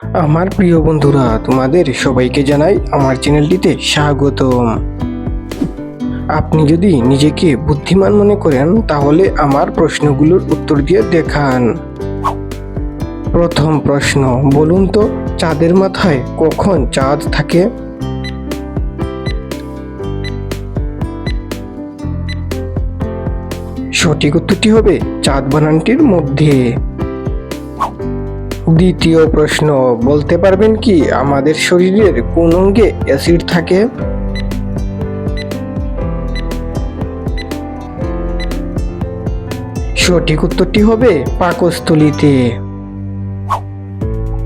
আমার প্রিয় বন্ধুরা, তোমাদের সবাইকে জানাই আমার চ্যানেলটিতে স্বাগতম। আপনি যদি নিজেকে বুদ্ধিমান মনে করেন তাহলে আমার প্রশ্নগুলোর উত্তর দিয়ে দেখান। প্রথম প্রশ্ন, বলুন তো চাঁদের মাথায় কখন চাঁদ থাকে? সঠিক উত্তরটি হবে চাঁদ বানানটির মধ্যে। দ্বিতীয় প্রশ্ন, বলতে পারবেন কি আমাদের শরীরের কোন অঙ্গে অ্যাসিড থাকে? সঠিক উত্তরটি হবে পাকস্থলীতে।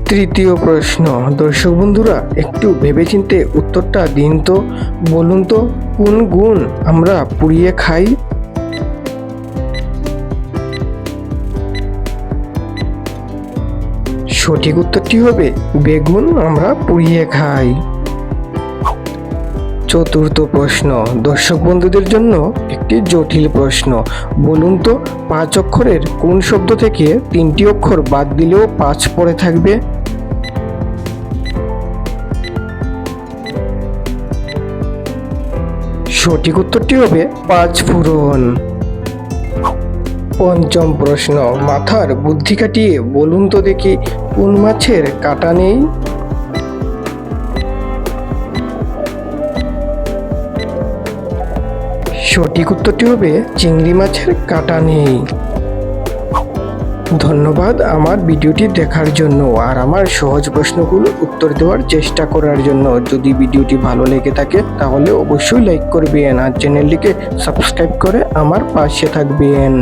তৃতীয় প্রশ্ন, দর্শক বন্ধুরা একটু ভেবেচিন্তে উত্তরটা দিন তো। বলুন তো কোন গুণ আমরা পুড়িয়ে খাই? সঠিক উত্তরটি হবে বেগুন আমরা পুড়িয়ে খাই। চতুর্থ প্রশ্ন, দর্শক বন্ধুদের জন্য একটি জটিল প্রশ্ন। বলুন তো 5 অক্ষরের কোন শব্দ থেকে 3টি অক্ষর বাদ দিলেও 5 পড়ে থাকবে? সঠিক উত্তরটি হবে 5 ফোড়ন। পঞ্চম প্রশ্ন, মাথার বুদ্ধি কাটিয়ে বলুন তো দেখি কোন মাছের কাঁটা নেই? সঠিক উত্তরটি হবে চিংড়ি মাছের কাঁটা নেই। ধন্যবাদ আমার ভিডিওটি দেখার জন্য আর আমার সহজ প্রশ্নগুলো উত্তর দেওয়ার চেষ্টা করার জন্য। যদি ভিডিওটি ভালো লেগে থাকে তাহলে অবশ্যই লাইক করবেন আর চ্যানেলটিকে সাবস্ক্রাইব করে আমার পাশে থাকবেন।